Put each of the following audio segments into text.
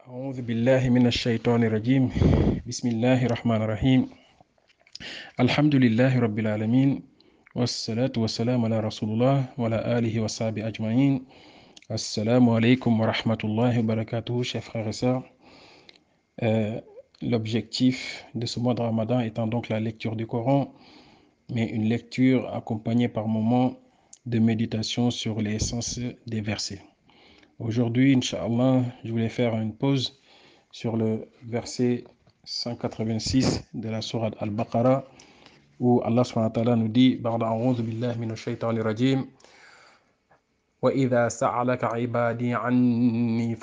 أعوذ بالله من الشيطان الرجيم بسم الله الرحمن الرحيم الحمد لله رب العالمين والصلاة والسلام على رسول الله وعلى آله وصحبه أجمعين. Assalamu alaikum wa rahmatullahi wa barakatuh, chers frères et sœurs. L'objectif de ce mois de Ramadan étant donc la lecture du Coran, mais une lecture accompagnée par moments de méditation sur l'essence des versets. Aujourd'hui, Inch'Allah, je voulais faire une pause sur le verset 186 de la sourate Al-Baqarah, où Allah subhanahu wa ta'ala nous dit Ba'da a'udhu billahi minash shaitanir rajim وَإِذَا سَأَلَكَ عِبَادِي عَنِّي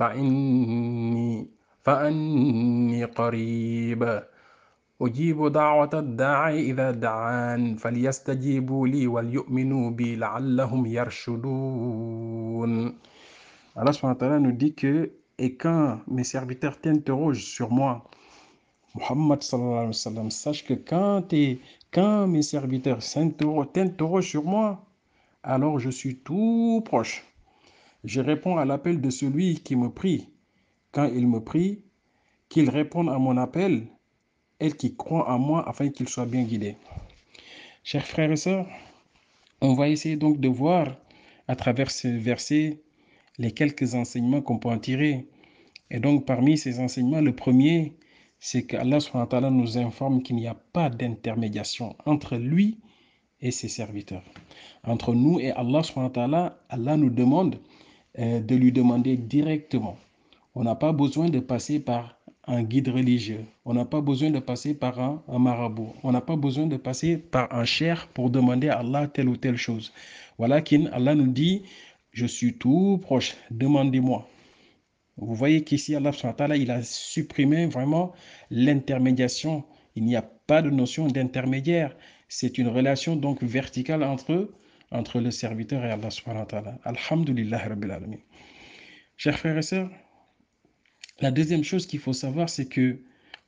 فَأَنِّي قَرِيبٌ أُجِيبُ دَعْوَةَ الدَّاعِ إِذَا دَعَانِ فَلْيَسْتَجِيبُوا لِي وَلْيُؤْمِنُوا بِي لَعَلَّهُمْ يَرْشُدُونَ. Allah subhanahu wa ta'ala nous dit que et quand mes serviteurs t'interrogent sur moi, Muhammad sallallahu alayhi wa sallam, sache que quand mes serviteurs t'interrogent sur moi, alors je suis tout proche. Je réponds à l'appel de celui qui me prie. Quand il me prie, qu'il réponde à mon appel, et qui croit en moi afin qu'il soit bien guidé. Chers frères et sœurs, on va essayer donc de voir à travers ce verset les quelques enseignements qu'on peut en tirer. Et donc parmi ces enseignements, le premier, c'est qu'Allah subhanahu wa ta'ala nous informe qu'il n'y a pas d'intermédiation entre lui et ses serviteurs. Entre nous et Allah subhanahu wa ta'ala, Allah nous demande de lui demander directement. On n'a pas besoin de passer par un guide religieux. On n'a pas besoin de passer par un marabout. On n'a pas besoin de passer par un cheikh pour demander à Allah telle ou telle chose. Voilà qu'Allah nous dit, je suis tout proche, demandez-moi. Vous voyez qu'ici, Allah subhanahu wa ta'ala, il a supprimé vraiment l'intermédiation. Il n'y a pas de notion d'intermédiaire. C'est une relation donc verticale entre le serviteur et Allah subhanahu wa ta'ala. Alhamdulillah rabbil alamin. Chers frères et sœurs, la deuxième chose qu'il faut savoir, c'est que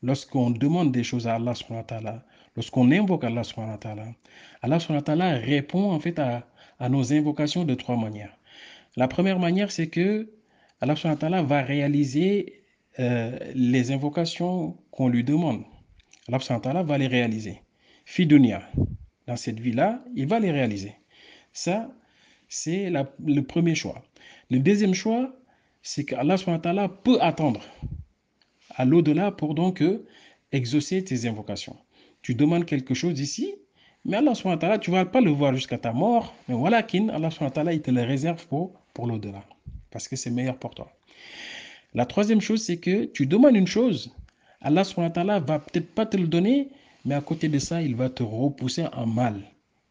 lorsqu'on demande des choses à Allah subhanahu wa ta'ala, lorsqu'on invoque Allah subhanahu wa ta'ala répond en fait à nos invocations de trois manières. La première manière, c'est que Allah subhanahu wa ta'ala va réaliser les invocations qu'on lui demande. Allah subhanahu wa ta'ala va les réaliser. Fi dunya, dans cette vie-là, il va les réaliser. Ça, c'est le premier choix. Le deuxième choix, c'est qu'Allah subhanahu wa ta'ala peut attendre à l'au-delà pour donc exaucer tes invocations. Tu demandes quelque chose ici, mais Allah subhanahu wa ta'ala, tu ne vas pas le voir jusqu'à ta mort, mais voilà Allah subhanahu wa ta'ala, il te le réserve pour l'au-delà, parce que c'est meilleur pour toi. La troisième chose, c'est que tu demandes une chose, Allah subhanahu wa ta'ala va peut-être pas te le donner, mais à côté de ça, il va te repousser un mal.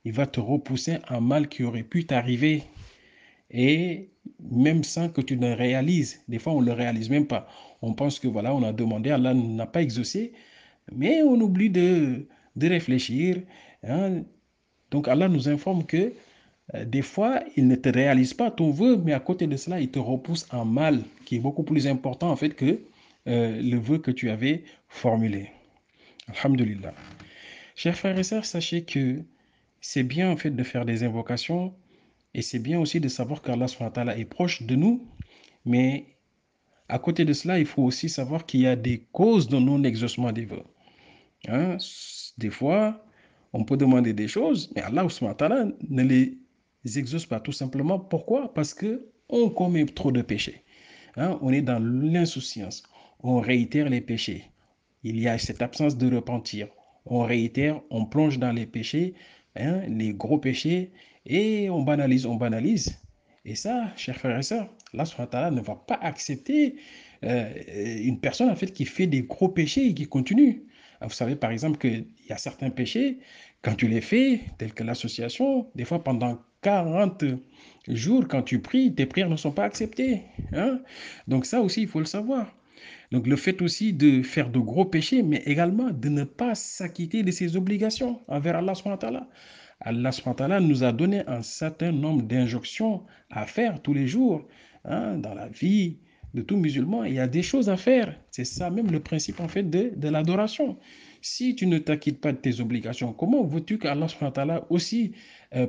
Il va te repousser un mal qui aurait pu t'arriver. Et même sans que tu ne réalises, des fois on ne le réalise même pas. On pense que voilà, on a demandé, Allah n'a pas exaucé, mais on oublie de réfléchir. Hein. Donc Allah nous informe que des fois, il ne te réalise pas ton vœu, mais à côté de cela, il te repousse un mal qui est beaucoup plus important en fait que le vœu que tu avais formulé. Alhamdulillah. Chers frères et sœurs, sachez que c'est bien en fait de faire des invocations et c'est bien aussi de savoir qu'Allah subhanahu wa ta'ala est proche de nous, mais à côté de cela, il faut aussi savoir qu'il y a des causes de non-exaucement des vœux. Hein? Des fois, on peut demander des choses, mais Allah subhanahu wa ta'ala ne les exauce pas tout simplement. Pourquoi? Parce qu'on commet trop de péchés. Hein? On est dans l'insouciance. On réitère les péchés. Il y a cette absence de repentir. On réitère, on plonge dans les péchés, hein, les gros péchés, et on banalise, on banalise. Et ça, chers frères et sœurs, Allah subhanahu wa ta'ala ne va pas accepter une personne en fait qui fait des gros péchés et qui continue. Vous savez par exemple qu'il y a certains péchés, quand tu les fais, tels que l'association, des fois pendant 40 jours, quand tu pries, tes prières ne sont pas acceptées. Hein? Donc ça aussi, il faut le savoir. Donc le fait aussi de faire de gros péchés, mais également de ne pas s'acquitter de ses obligations envers Allah subhanahu wa ta'ala. Allah subhanahu wa ta'ala nous a donné un certain nombre d'injonctions à faire tous les jours. Hein, dans la vie de tout musulman, il y a des choses à faire. C'est ça même le principe en fait de l'adoration. Si tu ne t'acquittes pas de tes obligations, comment veux-tu qu'Allah subhanahu wa ta'ala aussi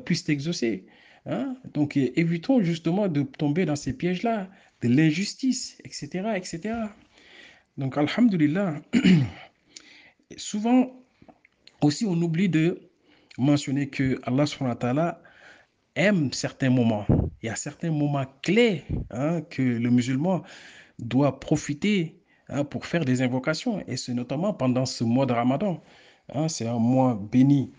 puisse t'exaucer? Hein? Donc évitons justement de tomber dans ces pièges-là, de l'injustice, etc., etc. Donc, alhamdulillah, souvent aussi on oublie de mentionner que Allah subhanahu wa ta'ala aime certains moments. Il y a certains moments clés que le musulman doit profiter pour faire des invocations. Et c'est notamment pendant ce mois de Ramadan. C'est un mois béni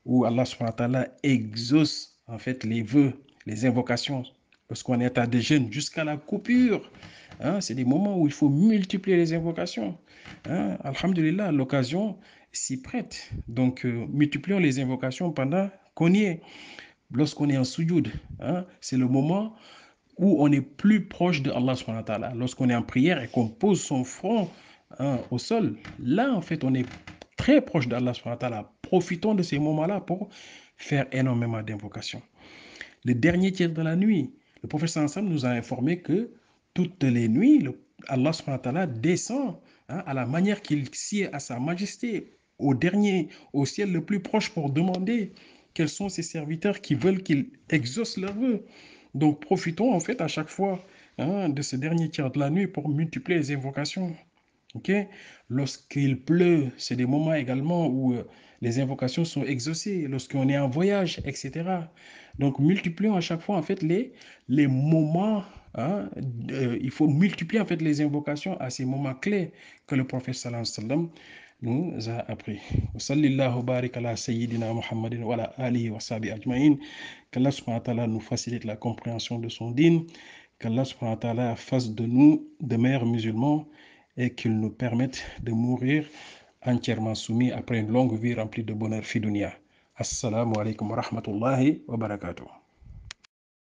où Allah subhanahu wa ta'ala exauce en fait les vœux, les invocations, lorsqu'on est à des jeûnes jusqu'à la coupure. C'est des moments où il faut multiplier les invocations. Alhamdulillah, l'occasion s'y prête. Donc, multiplions les invocations pendant qu'on y est. Lorsqu'on est en soujoud, c'est le moment où on est plus proche de Allah subhanahu wa ta'ala. Lorsqu'on est en prière et qu'on pose son front au sol, là, en fait, on est très proche d'Allah subhanahu wa ta'ala. Profitons de ces moments-là pour faire énormément d'invocations. Le dernier tiers de la nuit, le prophète sallam nous a informé que toutes les nuits, Allah subhanahu wa ta'ala descend à la manière qu'il sied à sa majesté, au ciel le plus proche pour demander quels sont ses serviteurs qui veulent qu'il exauce leurs vœux. Donc profitons en fait à chaque fois de ce dernier tiers de la nuit pour multiplier les invocations. Ok. Lorsqu'il pleut, c'est des moments également où les invocations sont exaucées, lorsqu'on est en voyage, etc. Donc, multiplions à chaque fois, en fait, les moments. Il faut multiplier, en fait, les invocations à ces moments clés que le prophète sallallahu alayhi wa sallam nous a appris. Sallallahu barik ala sayyidina Muhammadin wa ala alihi wa sahbihi ajma'in. Qu'Allah subhanahu wa ta'ala nous facilite la compréhension de son dîn. Qu'Allah subhanahu wa ta'ala fasse de nous de meilleurs musulmans et qu'il nous permette de mourir entièrement soumis après une longue vie remplie de bonheur fi dunya. Assalamu alaikum wa rahmatullahi wa barakatuh.